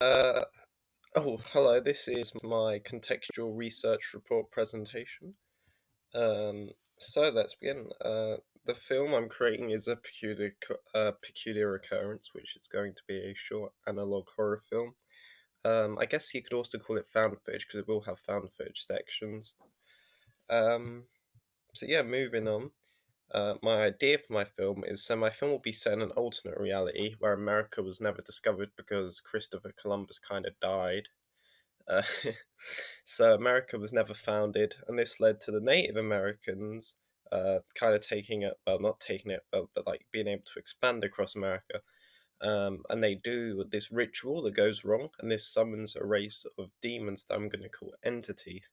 Uh, Hello. This is my contextual research report presentation. So let's begin. The film I'm creating is a peculiar occurrence, which is going to be a short analog horror film. I guess you could also call it found footage because it will have found footage sections. Um, so yeah, moving on. My idea for my film is my film will be set in an alternate reality where America was never discovered because Christopher Columbus kind of died. Uh, so America was never founded, and this led to the Native Americans kind of taking it, well, not taking it, but like being able to expand across America. And they do this ritual that goes wrong, and this summons a race of demons that I'm going to call entities.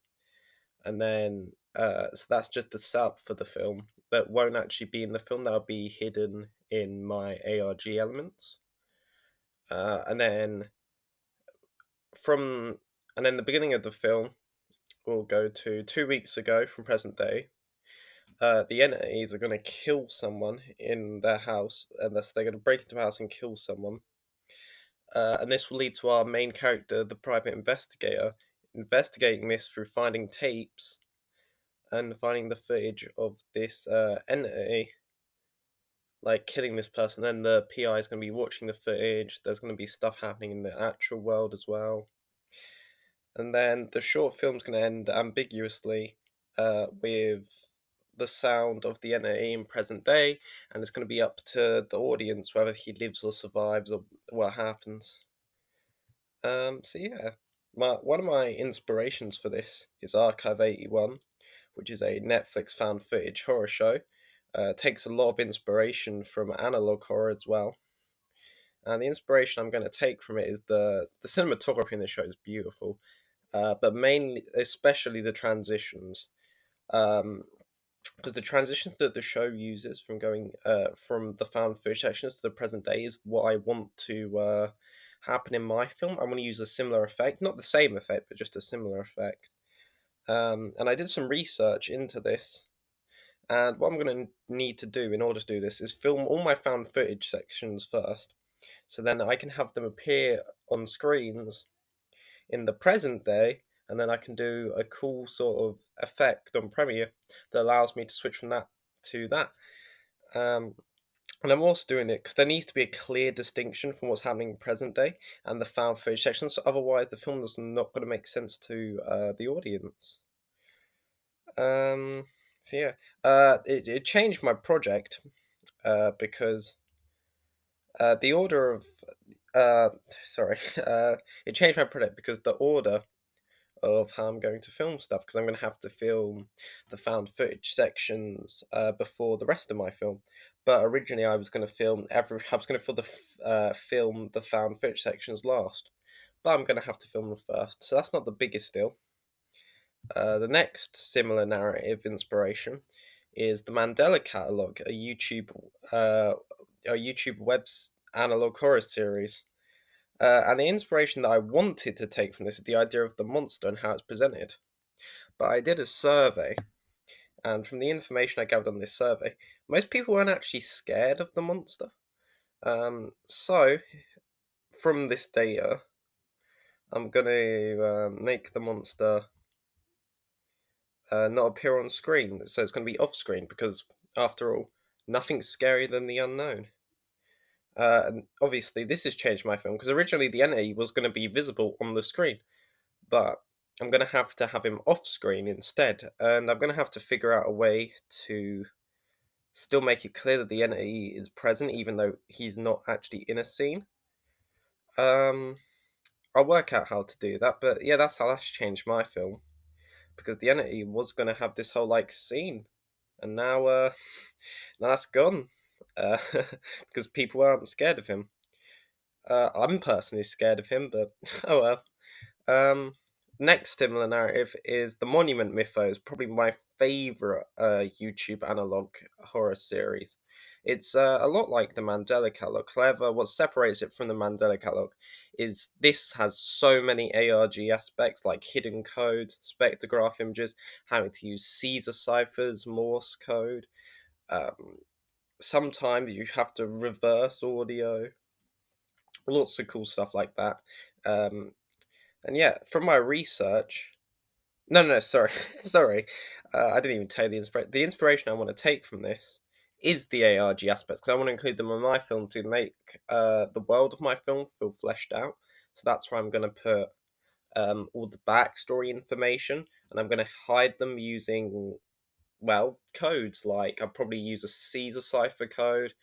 And then, so that's just the setup for the film. That won't actually be in the film, that'll be hidden in my ARG elements. And then from and then the beginning of the film we'll go to 2 weeks ago from present day. The entities are going to kill someone in their house, unless they're going to break into a house and kill someone. And this will lead to our main character, the private investigator, investigating this through finding tapes and finding the footage of this entity, like killing this person. Then the PI is going to be watching the footage. There's going to be stuff happening in the actual world as well. And then the short film's going to end ambiguously with the sound of the entity in present day, and it's going to be up to the audience whether he lives or survives or what happens. So yeah, one of my inspirations for this is Archive 81, which is a Netflix found footage horror show. Takes a lot of inspiration from analog horror as well. And the inspiration I'm going to take from it is the cinematography in the show is beautiful, but mainly, especially the transitions. Because the transitions that the show uses from going from the found footage sections to the present day is what I want to happen in my film. I want to use a similar effect, not the same effect, but just a similar effect. And I did some research into this, and what I'm going to need to do in order to do this is film all my found footage sections first, so then I can have them appear on screens in the present day, and then I can do a cool sort of effect on Premiere that allows me to switch from that to that. Um, and I'm also doing it because there needs to be a clear distinction from what's happening in present day and the found footage section. So otherwise, the film is not going to make sense to the audience. So yeah, it changed my project because the order of sorry, it changed my project because the order of how I'm going to film stuff, because I'm going to have to film the found footage sections before the rest of my film. But originally, I was going to film I was going to film the found footage sections last, but I'm going to have to film them first. So that's not the biggest deal. The next similar narrative inspiration is the Mandela Catalog, a YouTube web's analog horror series. And the inspiration that I wanted to take from this is the idea of the monster and how it's presented. But I did a survey, and from the information I gathered on this survey, most people weren't actually scared of the monster. So, from this data, I'm going to make the monster not appear on screen. So it's going to be off screen because, after all, nothing's scarier than the unknown. And obviously, this has changed my film because originally the entity was going to be visible on the screen, but I'm going to have him off screen instead, and I'm going to have to figure out a way to still make it clear that the entity is present, even though he's not actually in a scene. Um, I'll work out how to do that, but yeah, that's changed my film because the entity was going to have this whole like scene, and now now that's gone uh, because people aren't scared of him. I'm personally scared of him, but oh well. Next similar narrative is the Monument Mythos, probably my favorite YouTube analog horror series. It's a lot like the Mandela Catalog. However, what separates it from the Mandela Catalog is this has so many ARG aspects like hidden code, spectrograph images, having to use Caesar ciphers, Morse code. Um, Sometimes you have to reverse audio, lots of cool stuff like that. Um, and yeah, from my research, no, no, no, sorry, sorry, I didn't even tell you the inspiration. The inspiration I want to take from this is the ARG aspects because I want to include them in my film to make the world of my film feel fleshed out. So that's where I'm going to put all the backstory information, and I'm going to hide them using, well, codes. Like I'll probably use a Caesar cipher code.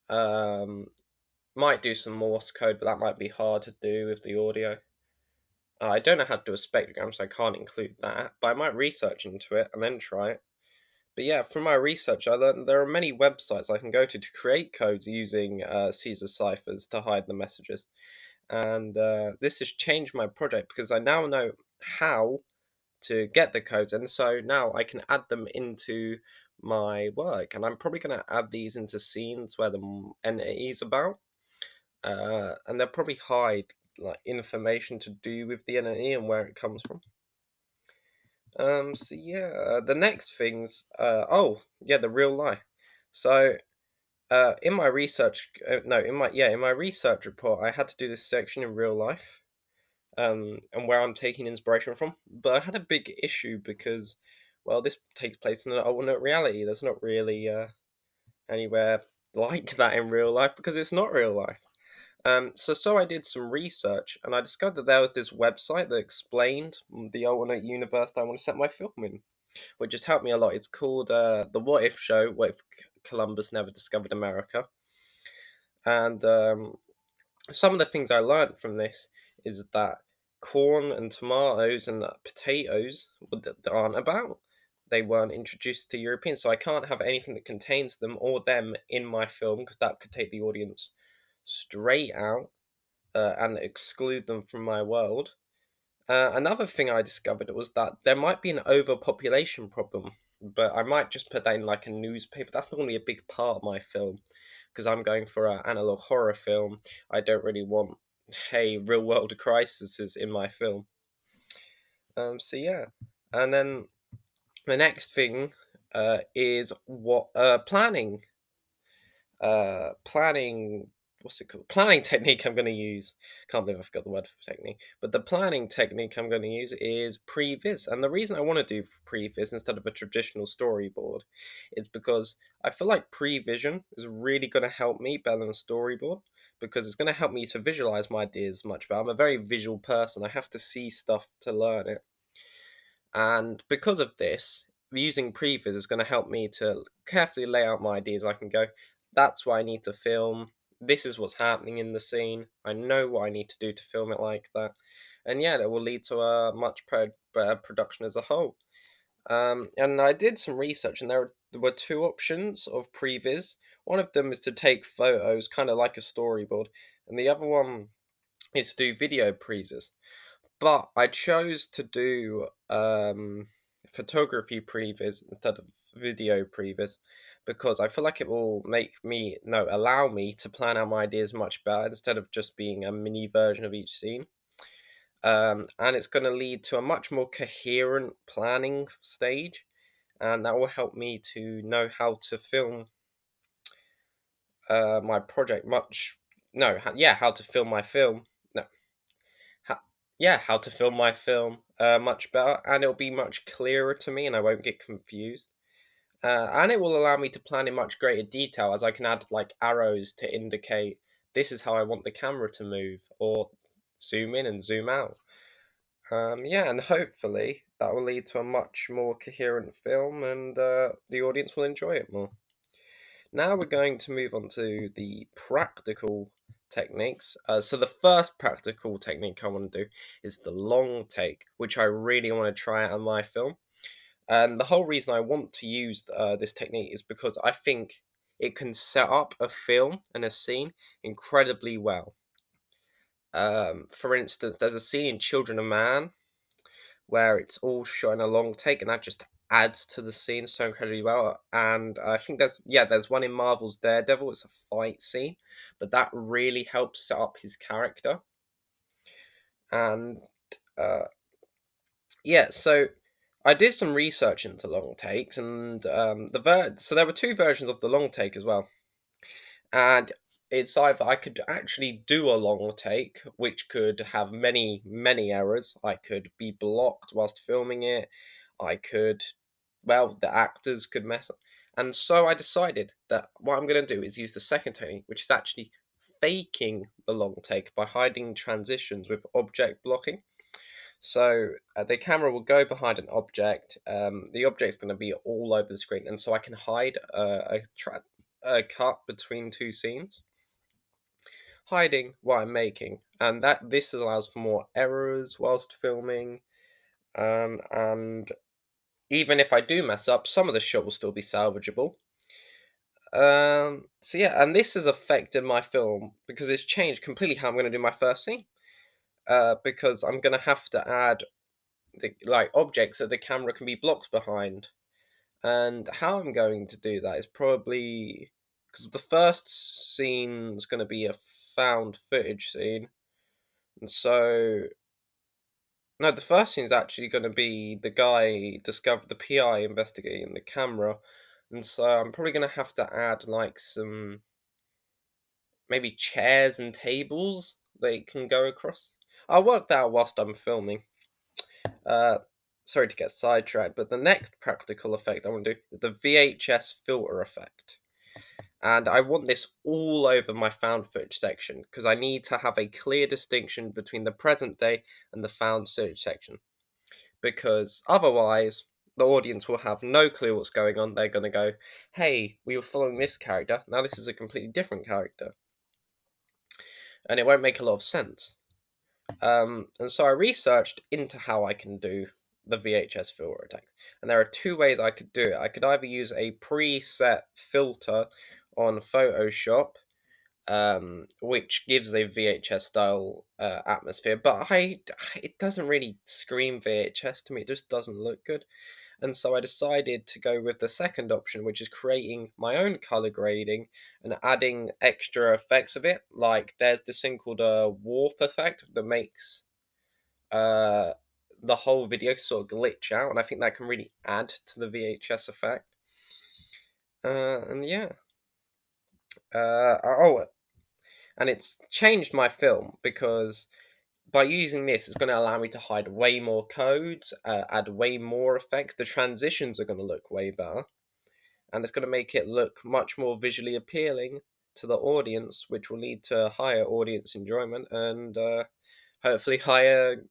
Um, might do some Morse code, but that might be hard to do with the audio. I don't know how to do a spectrogram, so I can't include that. But I might research into it and then try it. But yeah, from my research, I learned there are many websites I can go to create codes using Caesar ciphers to hide the messages. And this has changed my project because I now know how to get the codes, and so now I can add them into my work. And I'm probably going to add these into scenes where the entity is about, and they'll probably hide like information to do with the entity and where it comes from. So yeah, the next things. Oh yeah, the real life. So in my research, no, in my research report, I had to do this section in real life, and where I'm taking inspiration from. But I had a big issue because, well, this takes place in an alternate reality. There's not really anywhere like that in real life because it's not real life. So I did some research and I discovered that there was this website that explained the alternate universe that I want to set my film in, which has helped me a lot. It's called The What If Show, What If Columbus Never Discovered America? And some of the things I learned from this is that corn and tomatoes and potatoes that aren't about. They weren't introduced to Europeans, so I can't have anything that contains them or them in my film because that could take the audience straight out and exclude them from my world. Another thing I discovered was that there might be an overpopulation problem, but I might just put that in like a newspaper. That's normally a big part of my film because I'm going for an analog horror film. I don't really want real world crises in my film. So yeah, and then the next thing is what planning, what's it called, planning technique I'm going to use. Can't believe I forgot the word for technique, but the planning technique I'm going to use is previs. And the reason I want to do previs instead of a traditional storyboard is because I feel like prevision is really going to help me better than storyboard because it's going to help me to visualize my ideas much better. I'm a very visual person. I have to see stuff to learn it, and because of this, using previs is going to help me to carefully lay out my ideas. I can go, that's what I need to film. This is what's happening in the scene. I know what I need to do to film it like that. And yeah, that will lead to a much better production as a whole. And I did some research, and there were two options of previs. One of them is to take photos, kind of like a storyboard, and the other one is to do video previs. But I chose to do photography previs instead of video previs because I feel like it will allow me to plan out my ideas much better instead of just being a mini version of each scene. And it's going to lead to a much more coherent planning stage, and that will help me to know how to film my project much. No, how to film my film. No, how to film my film much better, and it'll be much clearer to me, and I won't get confused. And it will allow me to plan in much greater detail, as I can add like arrows to indicate this is how I want the camera to move, or zoom in and zoom out. Yeah, and hopefully that will lead to a much more coherent film, and the audience will enjoy it more. Now we're going to move on to the practical techniques. So the first practical technique I want to do is the long take, which I really want to try out on my film. And the whole reason I want to use this technique is because I think it can set up a film and a scene incredibly well. For instance, there's a scene in Children of Man where it's all shot in a long take, and that just adds to the scene so incredibly well. And I think there's one in Marvel's Daredevil. It's a fight scene, but that really helps set up his character. And uh, yeah, so I did some research into long takes, and so there were two versions of the long take as well. And it's either I could actually do a long take, which could have many, many errors. I could be blocked whilst filming it. I could, well, the actors could mess up. And so I decided that what I'm going to do is use the second technique, which is actually faking the long take by hiding transitions with object blocking. So the camera will go behind an object. The object's going to be all over the screen, and so I can hide a cut between two scenes, hiding what I'm making, and that this allows for more errors whilst filming. And even if I do mess up, some of the shot will still be salvageable. So yeah, and this has affected my film because it's changed completely how I'm going to do my first scene. Because I'm going to have to add the like objects that the camera can be blocked behind, and how I'm going to do that is probably because the first scene is going to be a found footage scene, and so no, the first scene is actually going to be the guy discovered the PI investigating the camera, and so I'm probably going to have to add like some maybe chairs and tables they can go across. I'll work that out whilst I'm filming. Uh, Sorry to get sidetracked, but the next practical effect I want to do is the VHS filter effect. And I want this all over my found footage section because I need to have a clear distinction between the present day and the found footage section. Because otherwise, the audience will have no clue what's going on. They're going to go, hey, we were following this character, now this is a completely different character. And it won't make a lot of sense. And so I researched into how I can do the VHS filter attack. And there are two ways I could do it. I could either use a preset filter on Photoshop, which gives a VHS style atmosphere, but it doesn't really scream VHS to me. It just doesn't look good. And so I decided to go with the second option, which is creating my own color grading and adding extra effects of it. Like there's this thing called a warp effect that makes uh, the whole video sort of glitch out, and I think that can really add to the VHS effect. And yeah. Oh, and it's changed my film because by using this, it's going to allow me to hide way more codes, add way more effects. The transitions are going to look way better, and it's going to make it look much more visually appealing to the audience, which will lead to higher audience enjoyment and hopefully higher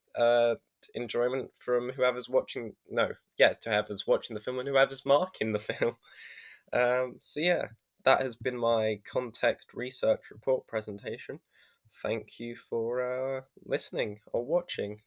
enjoyment from whoever's watching. No, yeah, to whoever's watching the film and whoever's marking the film. So yeah, that has been my context research report presentation. Thank you for listening or watching.